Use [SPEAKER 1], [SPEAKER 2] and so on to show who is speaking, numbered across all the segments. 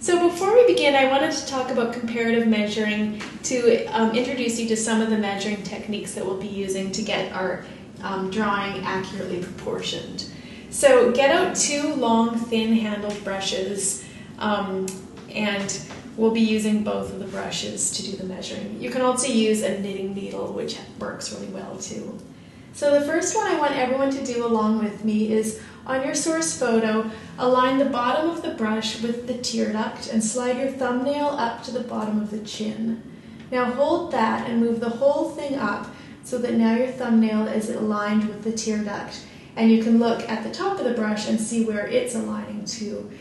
[SPEAKER 1] So before we begin, I wanted to talk about comparative measuring to introduce you to some of the measuring techniques that we'll be using to get our drawing accurately proportioned. So get out two long, thin-handled brushes, and we'll be using both of the brushes to do the measuring. You can also use a knitting needle, which works really well too. So the first one I want everyone to do along with me is, on your source photo, align the bottom of the brush with the tear duct and slide your thumbnail up to the bottom of the chin. Now hold that and move the whole thing up so that now your thumbnail is aligned with the tear duct, and you can look at the top of the brush and see where it's aligning to.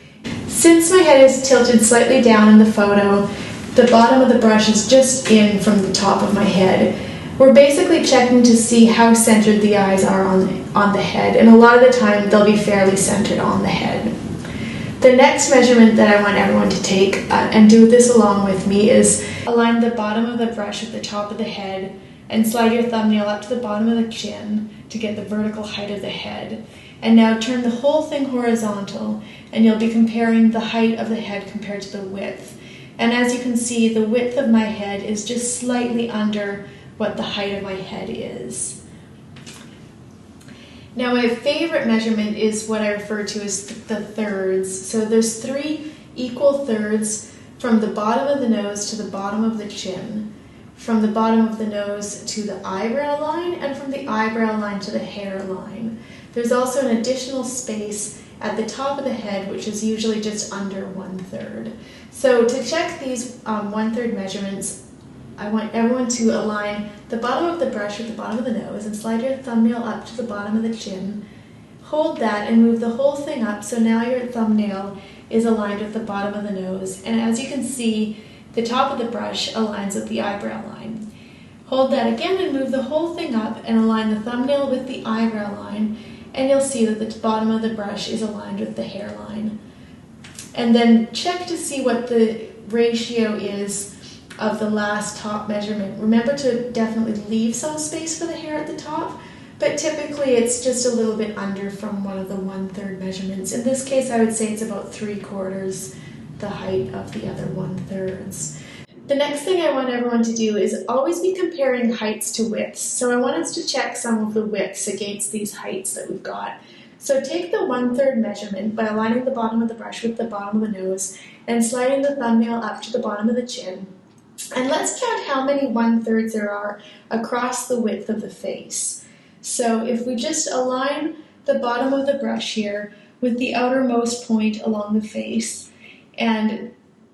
[SPEAKER 1] Since my head is tilted slightly down in the photo, the bottom of the brush is just in from the top of my head. We're basically checking to see how centered the eyes are on the head, and a lot of the time they'll be fairly centered on the head. The next measurement that I want everyone to take and do this along with me is align the bottom of the brush with the top of the head and slide your thumbnail up to the bottom of the chin to get the vertical height of the head. And now turn the whole thing horizontal, and you'll be comparing the height of the head compared to the width. And as you can see, the width of my head is just slightly under what the height of my head is. Now my favorite measurement is what I refer to as the thirds. So there's 3 equal thirds from the bottom of the nose to the bottom of the chin, from the bottom of the nose to the eyebrow line, and from the eyebrow line to the hairline. There's also an additional space at the top of the head, which is usually just under 1/3. So to check these 1/3 measurements, I want everyone to align the bottom of the brush with the bottom of the nose and slide your thumbnail up to the bottom of the chin. Hold that and move the whole thing up so now your thumbnail is aligned with the bottom of the nose. And as you can see, the top of the brush aligns with the eyebrow line. Hold that again and move the whole thing up and align the thumbnail with the eyebrow line, and you'll see that the bottom of the brush is aligned with the hairline. And then check to see what the ratio is of the last top measurement. Remember to definitely leave some space for the hair at the top, but typically it's just a little bit under from one of the 1/3 measurements. In this case, I would say it's about 3/4 the height of the other 1/3. The next thing I want everyone to do is always be comparing heights to widths. So I want us to check some of the widths against these heights that we've got. So take the 1/3 measurement by aligning the bottom of the brush with the bottom of the nose and sliding the thumbnail up to the bottom of the chin. And let's count how many 1/3 there are across the width of the face. So if we just align the bottom of the brush here with the outermost point along the face, and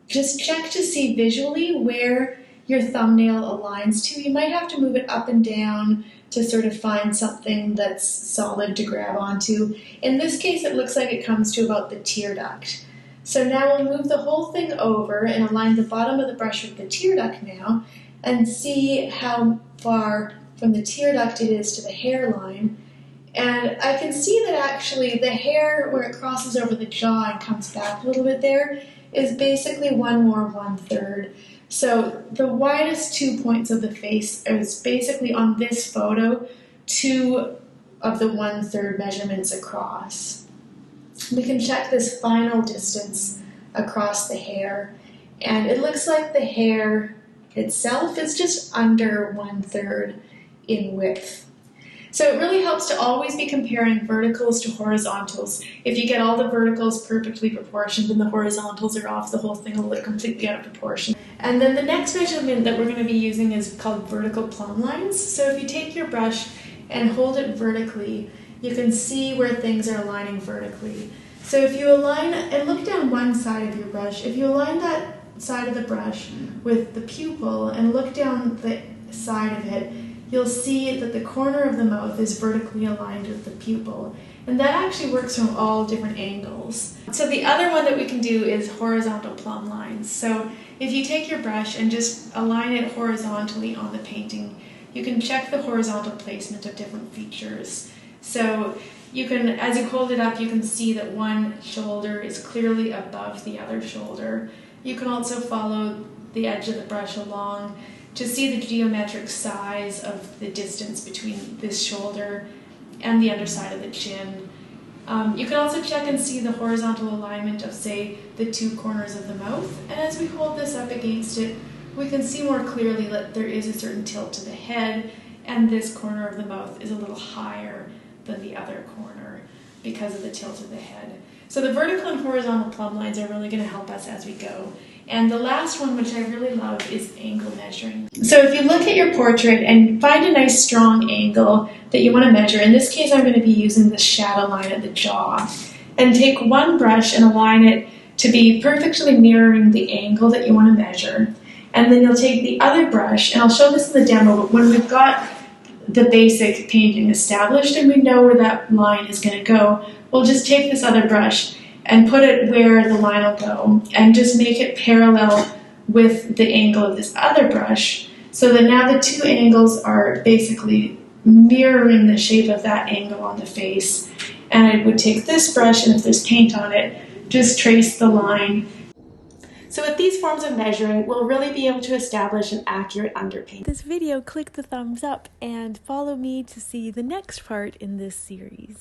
[SPEAKER 1] just check to see visually where your thumbnail aligns to. You might have to move it up and down to sort of find something that's solid to grab onto. In this case, it looks like it comes to about the tear duct. So now we'll move the whole thing over and align the bottom of the brush with the tear duct now, and see how far from the tear duct it is to the hairline. And I can see that actually the hair, where it crosses over the jaw and comes back a little bit there, is basically one more 1/3. So the widest 2 points of the face is basically on this photo 2 of the 1/3 measurements across. We can check this final distance across the hair, and it looks like the hair itself is just under 1/3 in width. So it really helps to always be comparing verticals to horizontals. If you get all the verticals perfectly proportioned and the horizontals are off, the whole thing will look completely out of proportion. And then the next measurement that we're going to be using is called vertical plumb lines. So if you take your brush and hold it vertically, you can see where things are aligning vertically. So if you align and look down one side of your brush, if you align that side of the brush with the pupil and look down the side of it, you'll see that the corner of the mouth is vertically aligned with the pupil. And that actually works from all different angles. So the other one that we can do is horizontal plumb lines. So if you take your brush and just align it horizontally on the painting, you can check the horizontal placement of different features. So you can, as you hold it up, you can see that one shoulder is clearly above the other shoulder. You can also follow the edge of the brush along to see the geometric size of the distance between this shoulder and the underside of the chin. You can also check and see the horizontal alignment of, say, the two corners of the mouth. And as we hold this up against it, we can see more clearly that there is a certain tilt to the head, and this corner of the mouth is a little higher than the other corner because of the tilt of the head. So the vertical and horizontal plumb lines are really going to help us as we go. And the last one, which I really love, is angle measuring. So if you look at your portrait and find a nice strong angle that you want to measure, in this case I'm going to be using the shadow line at the jaw, and take one brush and align it to be perfectly mirroring the angle that you want to measure. And then you'll take the other brush, and I'll show this in the demo, but when we've got the basic painting established and we know where that line is going to go, we'll just take this other brush and put it where the line will go and just make it parallel with the angle of this other brush, so that now the two angles are basically mirroring the shape of that angle on the face. And I would take this brush, and if there's paint on it, just trace the line. So with these forms of measuring, we'll really be able to establish an accurate underpaint.
[SPEAKER 2] This video, click the thumbs up and follow me to see the next part in this series.